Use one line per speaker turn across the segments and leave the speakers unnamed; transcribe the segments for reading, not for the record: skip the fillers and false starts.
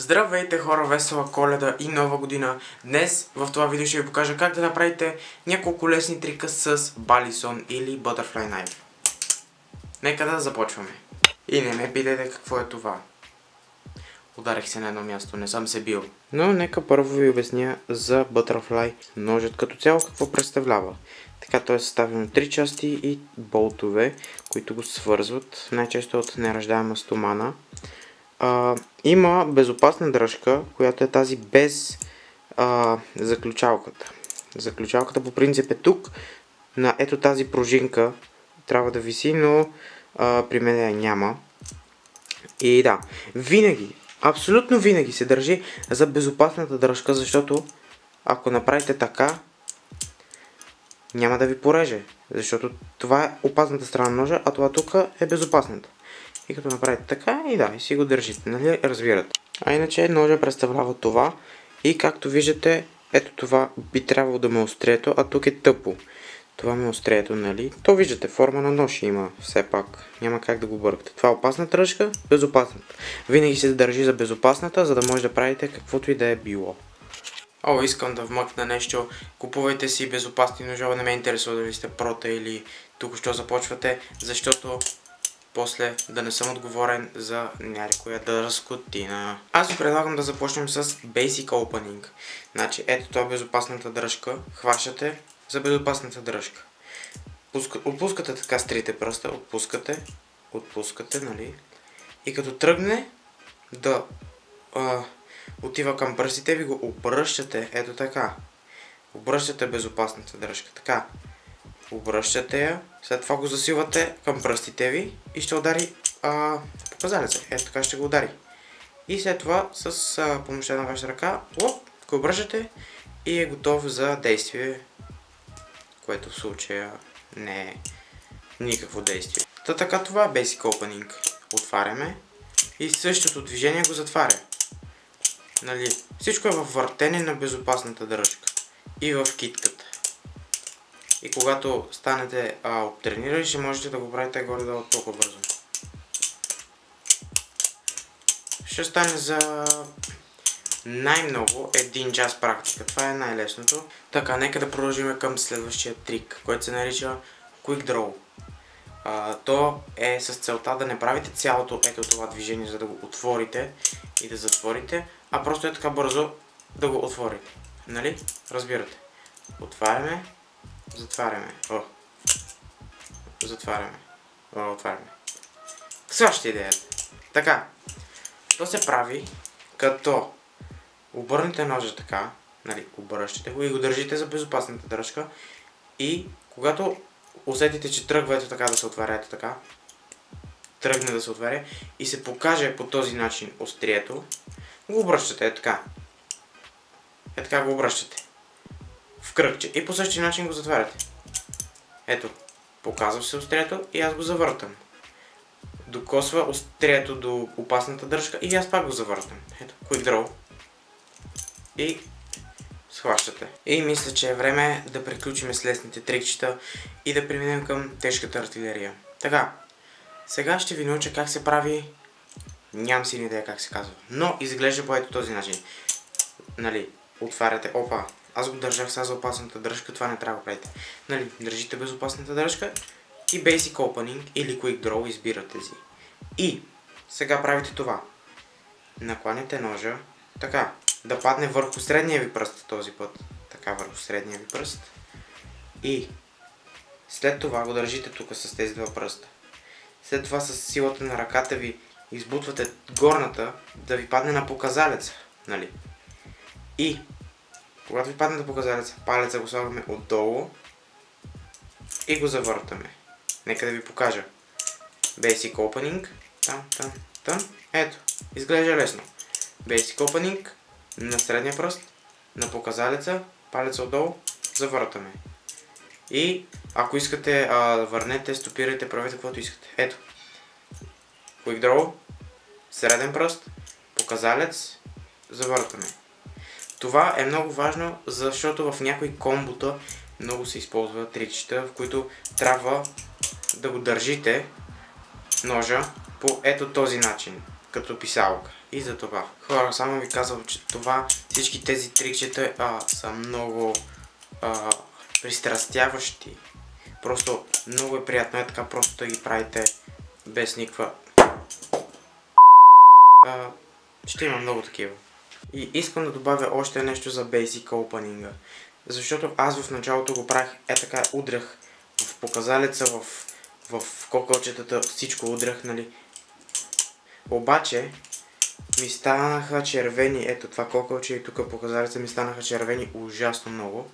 Здравейте хора, весела Коледа и Нова година! Днес в това видео ще ви покажа как да направите няколко лесни трика с Balison или Butterfly Knife. Нека да започваме. И не ме питайте какво е това. Ударих се на едно място, не съм се бил. Но нека първо ви обясня за Butterfly ножът като цяло какво представлява. Така, той е съставен от 3 части и болтове, които го свързват, най-често от неръждаема стомана. Има безопасна дръжка, която е тази без заключалката. Заключалката по принцип е тук, на ето тази пружинка трябва да виси, но при мен я няма. И да, винаги, абсолютно винаги се държи за безопасната дръжка, защото ако направите така, няма да ви пореже, защото това е опасната страна на ножа, а това тук е безопасната. И като направите така, и да, и си го държите, нали, разбирате. А иначе ножа представлява това и както виждате, ето това би трябвало да ме острието, а тук е тъпо. Това ме острието, нали? То виждате, форма на нож има все пак, няма как да го бъркате. Това е опасната дръжка, безопасната. Винаги се държи за безопасната, за да може да правите каквото и да е било. О, искам да вмъкна нещо. Купувайте си безопасни ножове, не ме интересува дали сте прота или тук що започвате, защото после да не съм отговорен за някоя дръскотина. Аз ви предлагам да започнем с Basic Opening. Значи, ето това е безопасната дръжка. Хващате за безопасната дръжка. Отпускате така с трите пръста. Отпускате, нали? И като тръгне да отива към пръстите, ви го обръщате, ето така. Обръщате безопасната дръжка, така. Обръщате я, след това го засилвате към пръстите ви и ще удари показалеца. Ето така ще го удари. И след това с помощта на вашата ръка, го обръщате и е готов за действие, което в случая не е никакво действие. Така, това е Basic Opening. Отваряме и същото движение го затваря. Нали? Всичко е във въртене на безопасната дръжка и в китката. И когато станете обтренирали, ще можете да го правите горе-долу толкова бързо. Ще стане за най-много 1 час практика. Това е най-лесното. Така, нека да продължим към следващия трик, който се нарича Quick Draw. То е с целта да не правите цялото ето това движение, за да го отворите и да затворите, а просто е така бързо да го отворите. Нали? Разбирате. Отваряме. Затваряме. Затваряме. Отваряме. Същата идеята. Така. То се прави като обърнете ножа така, нали, обръщате го и го държите за безопасната дръжка и когато усетите, че тръгва ето така да се отваря, ето така, тръгне да се отваря и се покаже по този начин острието, го обръщате ето така. Ето така го обръщате в кръгче и по същия начин го затваряте. Ето, показва се острието и аз го завъртам. Докосва острието до опасната дръжка и аз пак го завъртам. Ето, Quick Draw. И схващате. И мисля, че е време да приключим с лесните трикчета и да преминем към тежката артилерия. Така, сега ще ви науча как се прави, нямам си идея как се казва, но изглежда по ето този начин. Нали, отваряте, опа, аз го държах сега за опасната дръжка, това не трябва да правите. Нали, държите безопасната дръжка и Basic Opening или Quick Draw, избирате си. И сега правите това. Накланяте ножа, така, да падне върху средния ви пръст този път. Така, върху средния ви пръст. И след това го държите тук с тези два пръста. След това с силата на ръката ви избутвате горната да ви падне на показалеца. Нали? И когато ви падне на показалеца, палеца го слагаме отдолу и го завъртаме. Нека да ви покажа. Basic Opening. Там. Ето. Изглежда лесно. Basic Opening. На средния пръст. На показалеца. Палеца отдолу. Завъртаме. И ако искате върнете, стопирайте, правете каквото искате. Ето. Quick Draw. Среден пръст. Показалец. Завъртаме. Това е много важно, защото в някои комбота много се използва трикчета, в които трябва да го държите ножа по ето този начин, като писалка. И за това. Хора, само ви казвам, че това, всички тези трикчета са много пристрастяващи. Просто много е приятно така просто да ги правите без никаква... ще има много такива. И искам да добавя още нещо за Basic Opening. Защото аз в началото го правих така, удрях в показалеца, в кокълчетата, всичко удрях, нали. Обаче ми станаха червени, ето това кокълче и тук показалеца ми станаха червени ужасно много.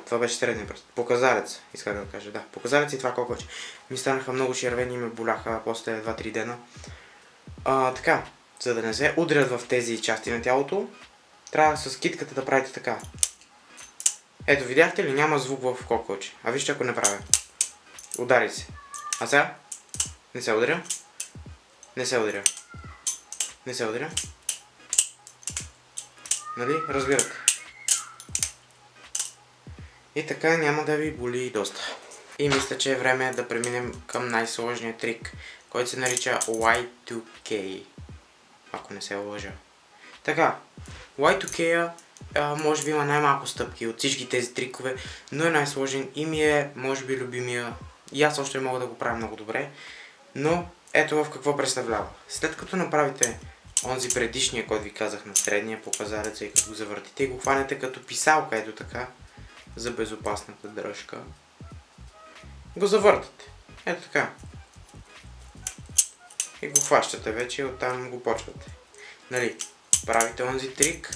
Това беше средния пръст. Показалец, исках да кажа, да. Показалец и това кокълче. Ми станаха много червени и ме боляха после 2-3 дена. Така, за да не се удрят в тези части на тялото, трябва с китката да правите така. Ето, видяхте ли? Няма звук в кокълче. А вижте ако не правя. Удари се. А сега? Не се ударя. Не се ударя. Не се ударя. Нали? Разбирате. И така няма да ви боли доста. И мисля, че е време да преминем към най-сложния трик, който се нарича Y2K. Ако не се лъжа. Така, Y2K може би има най-малко стъпки от всички тези трикове, но е най-сложен и ми е, може би, любимия. И аз още мога да го правя много добре. Но ето в какво представлява. След като направите онзи предишния, който ви казах на средния показалец и като го завъртите и го хванете като писалка, ето така, за безопасната дръжка, го завъртате. Ето така. И го хващате вече и оттам го почвате. Нали, правите онзи трик.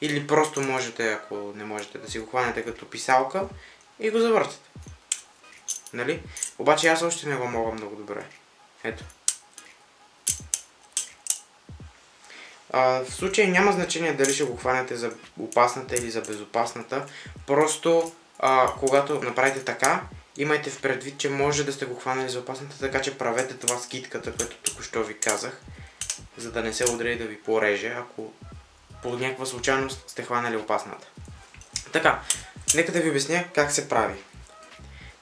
Или просто можете, ако не можете, да си го хванете като писалка и го завъртате. Нали? Обаче аз още не го мога много добре. Ето. В случая няма значение дали ще го хванете за опасната или за безопасната. Просто когато направите така, имайте в предвид, че може да сте го хванали за опасната, така че правете това с китката, което току-що ви казах, за да не се удари да ви пореже, ако по някаква случайност сте хванали опасната. Така, нека да ви обясня как се прави.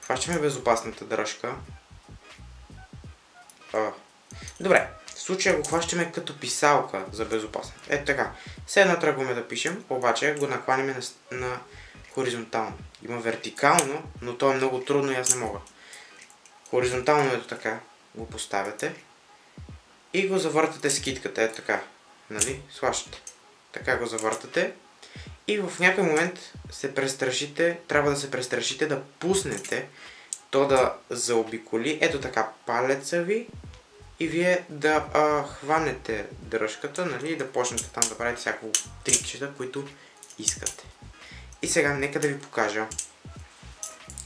Хващаме безопасната дръжка. Добре, в случая го хващаме като писалка за безопасната. Ето така. Все едно тръгваме да пишем, обаче го накланяме на хоризонтално. Има вертикално, но то е много трудно и аз не мога. Хоризонтално ето така го поставяте и го завъртате с китката. Ето така. Нали? Схващате. Така го завъртате и в някой момент се престрашите, трябва да се престрашите да пуснете то да заобиколи ето така палеца ви и вие да хванете дръжката, нали, и да почнете там да правите всякакво трикчета, които искате. И сега нека да ви покажа.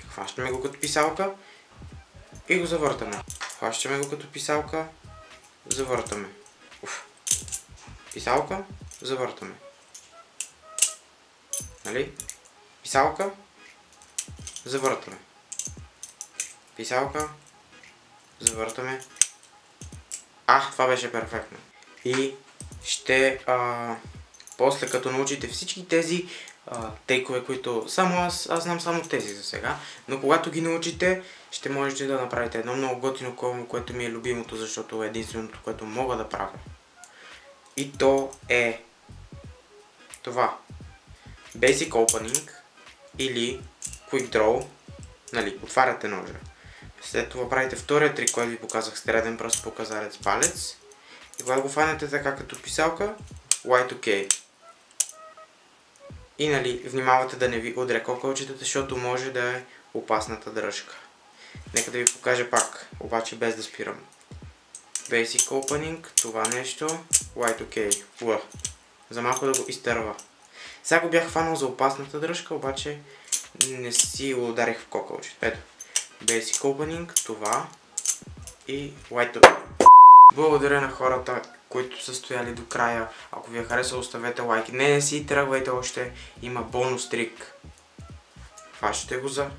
Хващаме го като писалка и го завъртаме. Хващаме го като писалка, завъртаме. Писалка, завъртаме. Нали? Писалка, завъртаме. Писалка, завъртаме. Това беше перфектно. И ще после като научите всички тези тейкове, които само аз знам само тези за сега, но когато ги научите, ще можете да направите едно много готино комбо, което ми е любимото, защото е единственото, което мога да правя. И то е това. Basic Opening или Quick Draw. Нали, отваряте ножа. След това правите втория трик, който ви показах, среден пръст, показалец, палец. И когато го фанете така като писалка, Y2K. И нали, внимавате да не ви удря кокълчетата, защото може да е опасната дръжка. Нека да ви покажа пак, обаче без да спирам. Basic Opening, това нещо, Y2K. За малко да го изтърва. Сега го бях фанал за опасната дръжка, обаче не си го ударих в кокълчето. Ето. Basic Opening, това и Y2K. Благодаря на хората, които са стояли до края. Ако ви е харесало, оставете лайки. Не си тръгвайте още. Има бонус трик. Хващате го за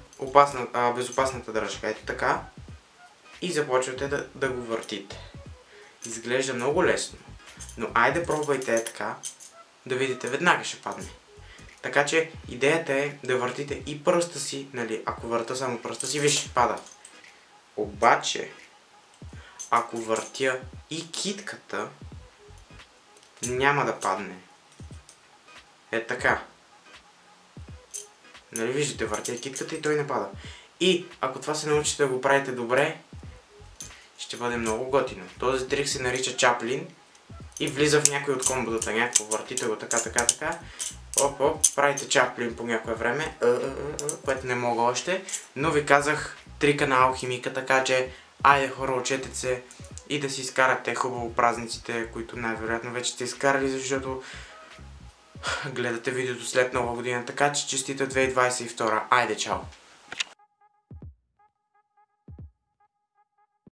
безопасната дръжка. Ето така. И започвате да го въртите. Изглежда много лесно. Но айде пробвайте така. Да видите, веднага ще падне. Така че идеята е да въртите и пръста си, нали, ако върта само пръста си, виж, пада. Обаче, ако въртя и китката, няма да падне. Е така. Нали виждате, въртя китката и той не пада. И ако това се научите да го правите добре, ще бъде много готино. Този трик се нарича Чаплин и влиза в някой от комботата. Някакво въртите го така. Оп, правите Чаплин по някое време, което не мога още. Но ви казах трика на алхимика, така че айде хора, учете се и да си изкарате хубаво празниците, които най-вероятно вече сте изкарали, защото гледате видеото след нова година. Така че честита 2022. Айде, чао!